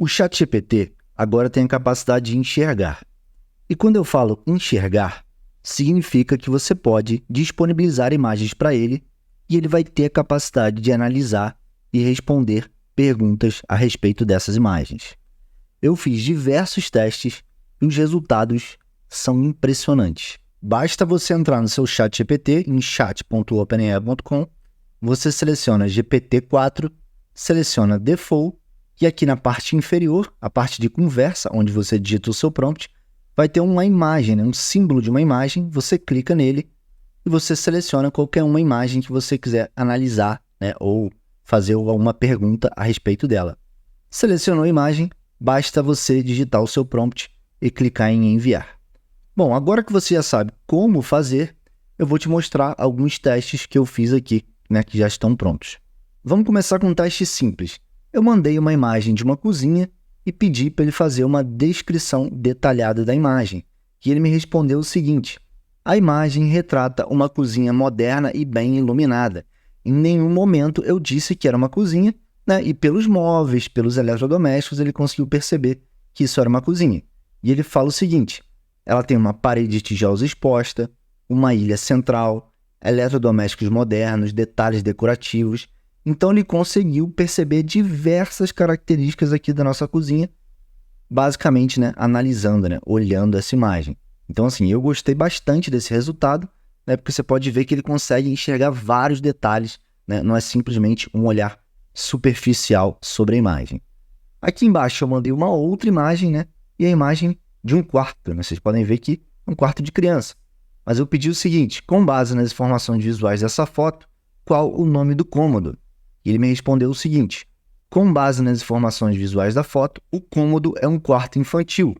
O ChatGPT agora tem a capacidade de enxergar. E quando eu falo enxergar, significa que você pode disponibilizar imagens para ele e ele vai ter a capacidade de analisar e responder perguntas a respeito dessas imagens. Eu fiz diversos testes e os resultados são impressionantes. Basta você entrar no seu ChatGPT em chat.openai.com, você seleciona GPT-4, seleciona Default e aqui na parte inferior, a parte de conversa, onde você digita o seu prompt, vai ter uma imagem, um símbolo de uma imagem, você clica nele e você seleciona qualquer uma imagem que você quiser analisar, ou fazer alguma pergunta a respeito dela. Selecionou a imagem, basta você digitar o seu prompt e clicar em enviar. Bom, agora que você já sabe como fazer, eu vou te mostrar alguns testes que eu fiz aqui, que já estão prontos. Vamos começar com um teste simples. Eu mandei uma imagem de uma cozinha e pedi para ele fazer uma descrição detalhada da imagem. E ele me respondeu o seguinte: a imagem retrata uma cozinha moderna e bem iluminada. Em nenhum momento eu disse que era uma cozinha, e pelos móveis, pelos eletrodomésticos, ele conseguiu perceber que isso era uma cozinha. E ele fala o seguinte: ela tem uma parede de tijolos exposta, uma ilha central, eletrodomésticos modernos, detalhes decorativos. Então ele conseguiu perceber diversas características aqui da nossa cozinha, basicamente, analisando, olhando essa imagem. Então, assim, eu gostei bastante desse resultado, porque você pode ver que ele consegue enxergar vários detalhes, não é simplesmente um olhar superficial sobre a imagem. Aqui embaixo eu mandei uma outra imagem, e a imagem de um quarto, Vocês podem ver que é um quarto de criança. Mas eu pedi o seguinte: com base nas informações visuais dessa foto, qual o nome do cômodo? E ele me respondeu o seguinte: com base nas informações visuais da foto, o cômodo é um quarto infantil.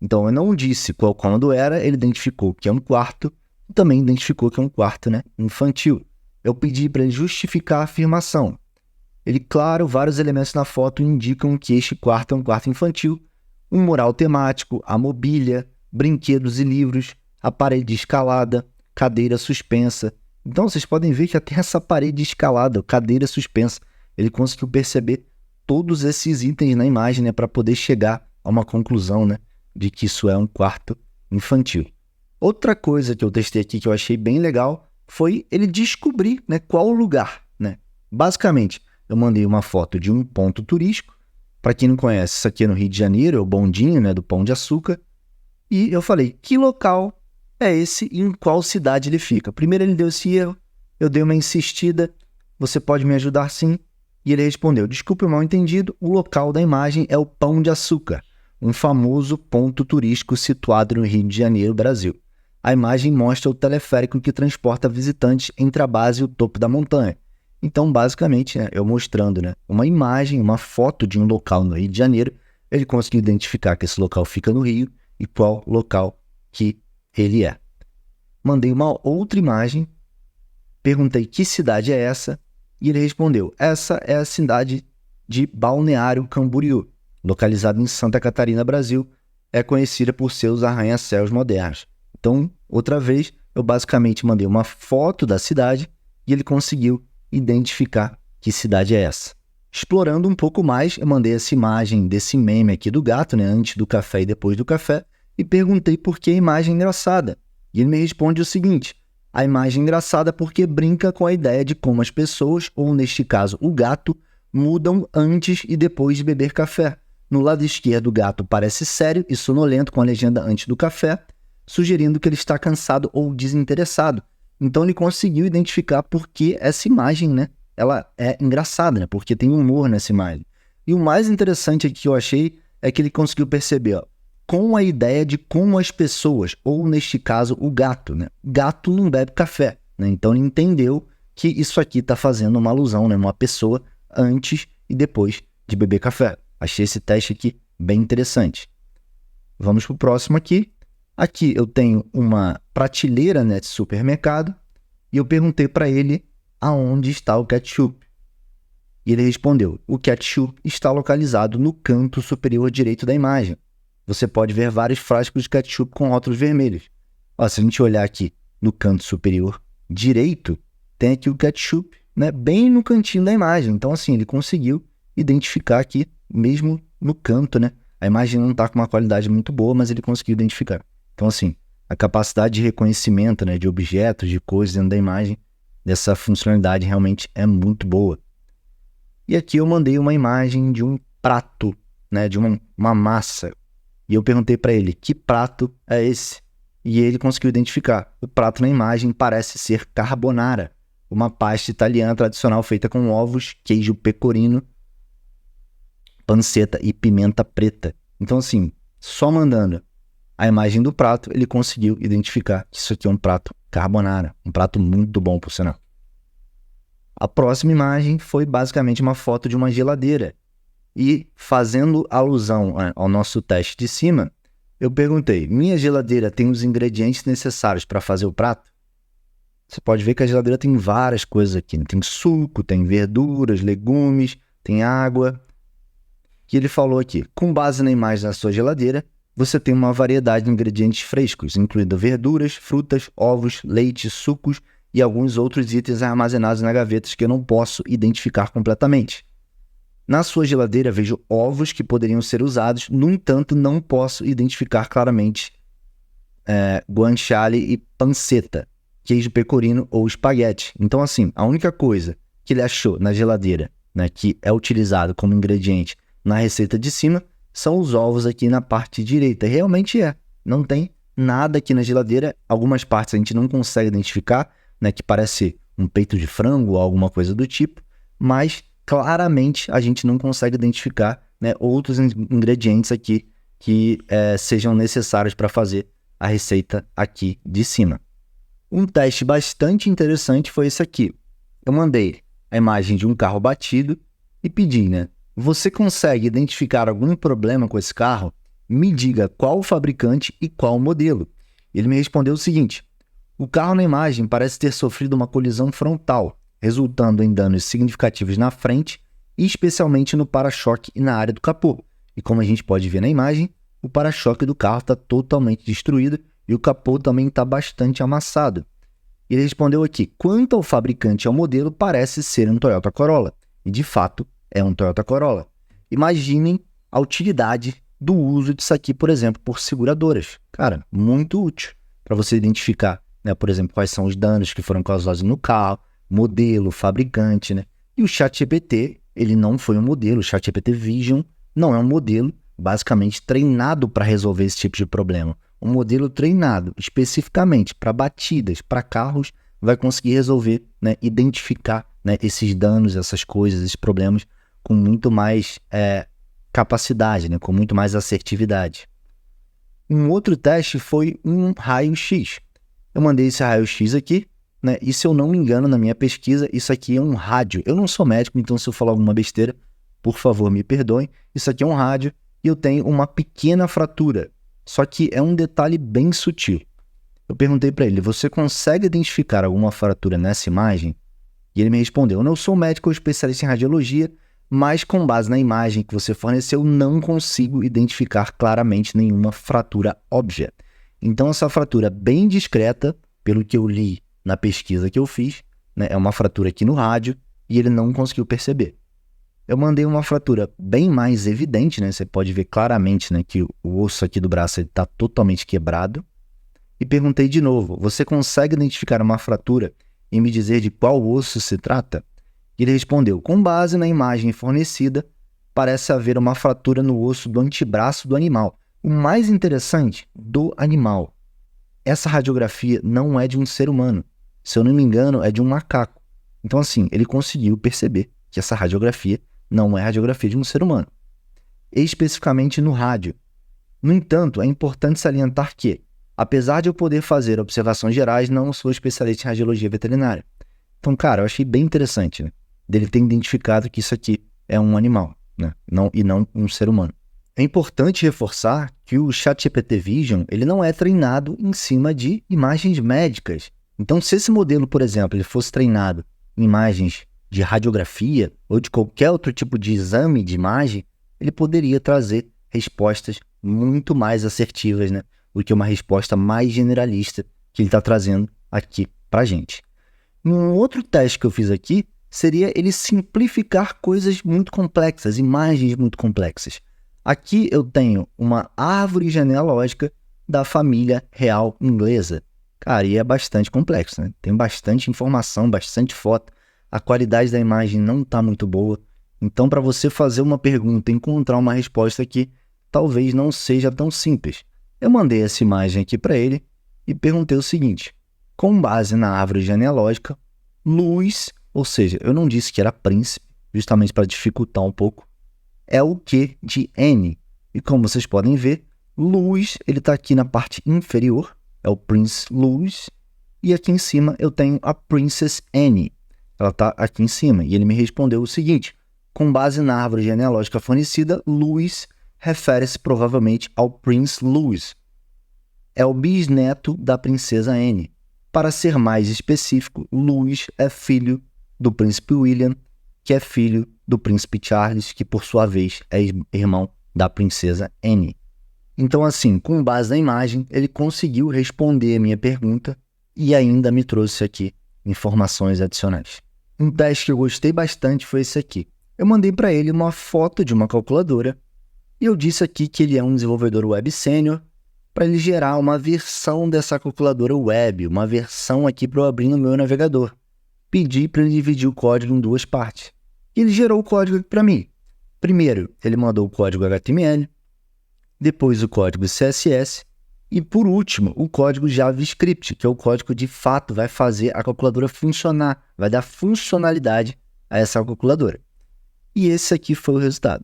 Então eu não disse qual cômodo era, ele identificou que é um quarto e também identificou que é um quarto, infantil. Eu pedi para ele justificar a afirmação. Ele, claro, vários elementos na foto indicam que este quarto é um quarto infantil. Um mural temático, a mobília, brinquedos e livros, a parede escalada, cadeira suspensa. Então, vocês podem ver que até essa parede escalada, cadeira suspensa, ele conseguiu perceber todos esses itens na imagem, para poder chegar a uma conclusão, de que isso é um quarto infantil. Outra coisa que eu testei aqui que eu achei bem legal foi ele descobrir, qual o lugar, Basicamente, eu mandei uma foto de um ponto turístico. Para quem não conhece, isso aqui é no Rio de Janeiro, é o bondinho, do Pão de Açúcar. E eu falei, que local é esse e em qual cidade ele fica? Primeiro ele deu esse erro, eu dei uma insistida, você pode me ajudar sim? E ele respondeu, desculpe o mal entendido, o local da imagem é o Pão de Açúcar, um famoso ponto turístico situado no Rio de Janeiro, Brasil. A imagem mostra o teleférico que transporta visitantes entre a base e o topo da montanha. Então, basicamente, eu mostrando uma imagem, uma foto de um local no Rio de Janeiro, ele conseguiu identificar que esse local fica no Rio e qual local que ele é. Mandei uma outra imagem, perguntei que cidade é essa, e ele respondeu, essa é a cidade de Balneário Camboriú, localizada em Santa Catarina, Brasil, é conhecida por seus arranha-céus modernos. Então, outra vez, eu basicamente mandei uma foto da cidade e ele conseguiu identificar que cidade é essa. Explorando um pouco mais, eu mandei essa imagem desse meme aqui do gato, antes do café e depois do café, e perguntei por que a imagem é engraçada. E ele me responde o seguinte: a imagem é engraçada porque brinca com a ideia de como as pessoas, ou neste caso o gato, mudam antes e depois de beber café. No lado esquerdo, o gato parece sério e sonolento com a legenda antes do café, sugerindo que ele está cansado ou desinteressado. Então ele conseguiu identificar por que essa imagem, ela é engraçada, porque tem humor nessa imagem. E o mais interessante aqui que eu achei é que ele conseguiu perceber, com a ideia de como as pessoas, ou neste caso o gato, gato não bebe café, então ele entendeu que isso aqui está fazendo uma alusão, uma pessoa antes e depois de beber café. Achei esse teste aqui bem interessante. Vamos para o próximo aqui. Aqui eu tenho uma prateleira de supermercado e eu perguntei para ele aonde está o ketchup. E ele respondeu, o ketchup está localizado no canto superior direito da imagem. Você pode ver vários frascos de ketchup com rótulos vermelhos. Se a gente olhar aqui no canto superior direito, tem aqui o ketchup, bem no cantinho da imagem. Então, assim, ele conseguiu identificar aqui, mesmo no canto, né? A imagem não está com uma qualidade muito boa, mas ele conseguiu identificar. Então, assim, a capacidade de reconhecimento, né, de objetos, de coisas dentro da imagem, dessa funcionalidade realmente é muito boa. E aqui eu mandei uma imagem de um prato, né, de uma massa. E eu perguntei para ele, que prato é esse? E ele conseguiu identificar. O prato na imagem parece ser carbonara, uma pasta italiana tradicional feita com ovos, queijo pecorino, panceta e pimenta preta. Então, assim, só mandando a imagem do prato, ele conseguiu identificar que isso aqui é um prato carbonara, um prato muito bom, por sinal. A próxima imagem foi basicamente uma foto de uma geladeira. E, fazendo alusão ao nosso teste de cima, eu perguntei, minha geladeira tem os ingredientes necessários para fazer o prato? Você pode ver que a geladeira tem várias coisas aqui, né? Tem suco, tem verduras, legumes, tem água. E ele falou aqui, com base na imagem da sua geladeira, você tem uma variedade de ingredientes frescos, incluindo verduras, frutas, ovos, leite, sucos e alguns outros itens armazenados na gavetas que eu não posso identificar completamente. Na sua geladeira vejo ovos que poderiam ser usados, no entanto não posso identificar claramente guanciale e panceta, queijo pecorino ou espaguete. Então, assim, a única coisa que ele achou na geladeira, né, que é utilizado como ingrediente na receita de cima, são os ovos aqui na parte direita. Realmente não tem nada aqui na geladeira. Algumas partes a gente não consegue identificar, né, que parece um peito de frango ou alguma coisa do tipo, mas claramente a gente não consegue identificar, né, outros ingredientes aqui que sejam necessários para fazer a receita aqui de cima. Um teste bastante interessante foi esse aqui. Eu mandei a imagem de um carro batido e pedi, né? Você consegue identificar algum problema com esse carro? Me diga qual o fabricante e qual o modelo. Ele me respondeu o seguinte: o carro na imagem parece ter sofrido uma colisão frontal, resultando em danos significativos na frente, e especialmente no para-choque e na área do capô. E como a gente pode ver na imagem, o para-choque do carro está totalmente destruído e o capô também está bastante amassado. Ele respondeu aqui, quanto ao fabricante e ao modelo, parece ser um Toyota Corolla. E de fato, é um Toyota Corolla. Imaginem a utilidade do uso disso aqui, por exemplo, por seguradoras. Cara, muito útil para você identificar, né, por exemplo, quais são os danos que foram causados no carro, modelo, fabricante, né? E o ChatGPT, ele não foi um modelo, o ChatGPT Vision não é um modelo basicamente treinado para resolver esse tipo de problema. Um modelo treinado especificamente para batidas, para carros, vai conseguir resolver, né, identificar, né, esses danos, essas coisas, esses problemas com muito mais capacidade, né, com muito mais assertividade. Um outro teste foi um raio-x. Eu mandei esse raio-x aqui, né, e se eu não me engano, na minha pesquisa, isso aqui é um rádio. Eu não sou médico, então se eu falar alguma besteira, por favor, me perdoem. Isso aqui é um rádio e eu tenho uma pequena fratura. Só que é um detalhe bem sutil. Eu perguntei para ele, você consegue identificar alguma fratura nessa imagem? E ele me respondeu, eu não sou médico ou especialista em radiologia, mas com base na imagem que você forneceu, não consigo identificar claramente nenhuma fratura óbvia. Então essa fratura bem discreta, pelo que eu li na pesquisa que eu fiz, né, é uma fratura aqui no rádio e ele não conseguiu perceber. Eu mandei uma fratura bem mais evidente, né? Você pode ver claramente, né, que o osso aqui do braço está totalmente quebrado. E perguntei de novo, você consegue identificar uma fratura e me dizer de qual osso se trata? E ele respondeu, com base na imagem fornecida, parece haver uma fratura no osso do antebraço do animal. O mais interessante, do animal. Essa radiografia não é de um ser humano. Se eu não me engano, é de um macaco. Então, assim, ele conseguiu perceber que essa radiografia não é radiografia de um ser humano, especificamente no rádio. No entanto, é importante salientar que, apesar de eu poder fazer observações gerais, não sou especialista em radiologia veterinária. Então, cara, eu achei bem interessante, né, dele ter identificado que isso aqui é um animal, né, e não um ser humano. É importante reforçar que o ChatGPT Vision ele não é treinado em cima de imagens médicas. Então, se esse modelo, por exemplo, ele fosse treinado em imagens de radiografia ou de qualquer outro tipo de exame de imagem, ele poderia trazer respostas muito mais assertivas, né, do que uma resposta mais generalista que ele está trazendo aqui para a gente. Um outro teste que eu fiz aqui seria ele simplificar coisas muito complexas, imagens muito complexas. Aqui eu tenho uma árvore genealógica da família real inglesa. Cara, e é bastante complexo, né? Tem bastante informação, bastante foto. A qualidade da imagem não está muito boa. Então, para você fazer uma pergunta e encontrar uma resposta aqui, talvez não seja tão simples. Eu mandei essa imagem aqui para ele e perguntei o seguinte: com base na árvore genealógica, Louis, ou seja, eu não disse que era príncipe, justamente para dificultar um pouco, é o Q de N. E como vocês podem ver, Louis, ele está aqui na parte inferior, é o Prince Louis, e aqui em cima eu tenho a Princess Anne. Ela está aqui em cima, e ele me respondeu o seguinte: com base na árvore genealógica fornecida, Louis refere-se provavelmente ao Prince Louis. É o bisneto da Princesa Anne. Para ser mais específico, Louis é filho do Príncipe William, que é filho do Príncipe Charles, que por sua vez é irmão da Princesa Anne. Então, assim, com base na imagem, ele conseguiu responder a minha pergunta e ainda me trouxe aqui informações adicionais. Um teste que eu gostei bastante foi esse aqui. Eu mandei para ele uma foto de uma calculadora e eu disse aqui que ele é um desenvolvedor web sênior para ele gerar uma versão dessa calculadora web, uma versão aqui para eu abrir no meu navegador. Pedi para ele dividir o código em duas partes. E ele gerou o código aqui para mim. Primeiro, ele mandou o código HTML, depois o código CSS e, por último, o código JavaScript, que é o código que de fato vai fazer a calculadora funcionar, vai dar funcionalidade a essa calculadora. E esse aqui foi o resultado.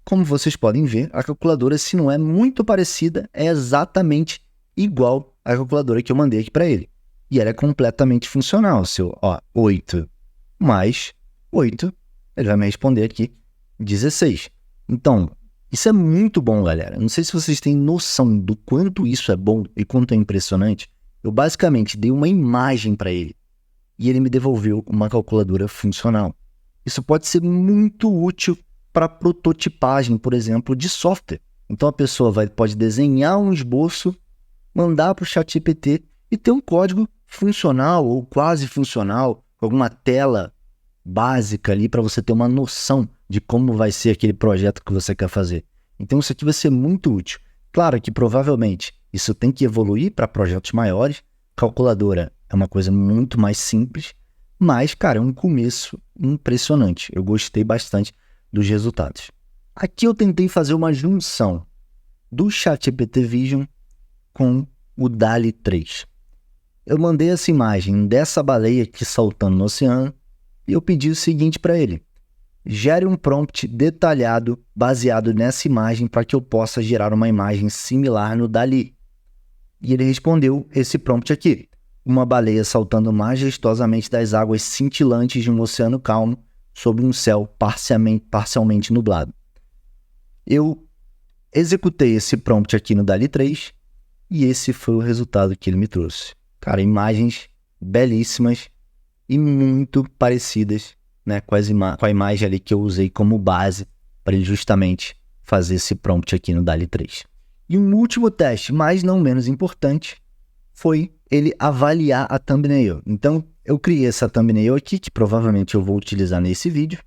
Como vocês podem ver, a calculadora, se não é muito parecida, é exatamente igual à calculadora que eu mandei aqui para ele. E ela é completamente funcional. Se eu, 8 mais 8, ele vai me responder aqui 16. Então, isso é muito bom, galera. Não sei se vocês têm noção do quanto isso é bom e quanto é impressionante. Eu basicamente dei uma imagem para ele e ele me devolveu uma calculadora funcional. Isso pode ser muito útil para prototipagem, por exemplo, de software. Então a pessoa pode desenhar um esboço, mandar para o ChatGPT e ter um código funcional ou quase funcional, com alguma tela básica ali para você ter uma noção de como vai ser aquele projeto que você quer fazer. Então isso aqui vai ser muito útil. Claro que provavelmente isso tem que evoluir para projetos maiores. Calculadora é uma coisa muito mais simples, mas, cara, é um começo impressionante. Eu gostei bastante dos resultados. Aqui eu tentei fazer uma junção do ChatGPT Vision com o DALL-E 3. Eu mandei essa imagem dessa baleia aqui saltando no oceano e eu pedi o seguinte para ele: gere um prompt detalhado baseado nessa imagem para que eu possa gerar uma imagem similar no DALL-E. E ele respondeu esse prompt aqui: uma baleia saltando majestosamente das águas cintilantes de um oceano calmo sobre um céu parcialmente nublado. Eu executei esse prompt aqui no DALL-E 3 e esse foi o resultado que ele me trouxe. Cara, imagens belíssimas e muito parecidas, né, com a imagem ali que eu usei como base para ele justamente fazer esse prompt aqui no DALL-E 3. E um último teste, mas não menos importante, foi ele avaliar a thumbnail. Então, eu criei essa thumbnail aqui, que provavelmente eu vou utilizar nesse vídeo,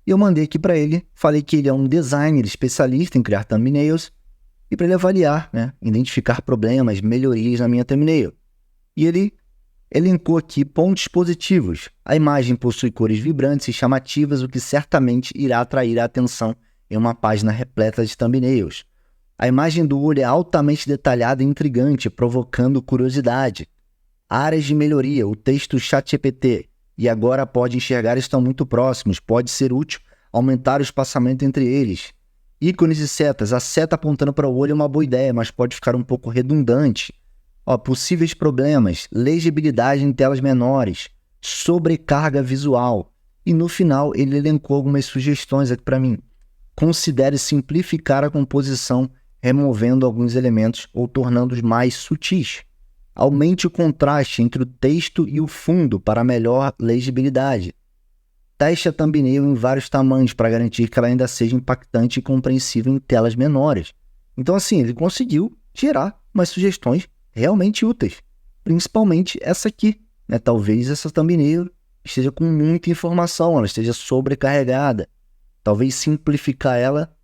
e eu mandei aqui para ele, falei que ele é um designer especialista em criar thumbnails, e para ele avaliar, né, identificar problemas, melhorias na minha thumbnail. E ele elencou aqui pontos positivos. A imagem possui cores vibrantes e chamativas, o que certamente irá atrair a atenção em uma página repleta de thumbnails. A imagem do olho é altamente detalhada e intrigante, provocando curiosidade. Áreas de melhoria, o texto ChatGPT e agora pode enxergar estão muito próximos, pode ser útil aumentar o espaçamento entre eles. Ícones e setas, a seta apontando para o olho é uma boa ideia, mas pode ficar um pouco redundante. Possíveis problemas, legibilidade em telas menores, sobrecarga visual. E no final ele elencou algumas sugestões aqui para mim. Considere simplificar a composição, removendo alguns elementos ou tornando-os mais sutis. Aumente o contraste entre o texto e o fundo para melhor legibilidade. Teste a thumbnail em vários tamanhos para garantir que ela ainda seja impactante e compreensível em telas menores. Então, assim, ele conseguiu gerar umas sugestões realmente úteis. Principalmente essa aqui, né? Talvez essa thumbnail esteja com muita informação, ela esteja sobrecarregada. Talvez simplificar ela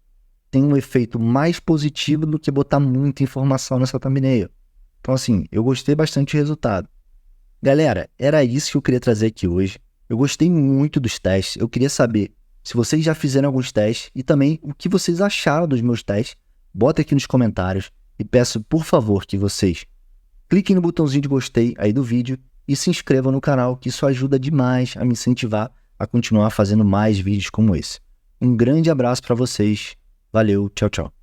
tem um efeito mais positivo do que botar muita informação nessa thumbnail. Então assim, eu gostei bastante do resultado. Galera, era isso que eu queria trazer aqui hoje. Eu gostei muito dos testes. Eu queria saber se vocês já fizeram alguns testes e também o que vocês acharam dos meus testes. Bota aqui nos comentários e peço, por favor, que vocês cliquem no botãozinho de gostei aí do vídeo e se inscrevam no canal, que isso ajuda demais a me incentivar a continuar fazendo mais vídeos como esse. Um grande abraço para vocês. Valeu, tchau, tchau.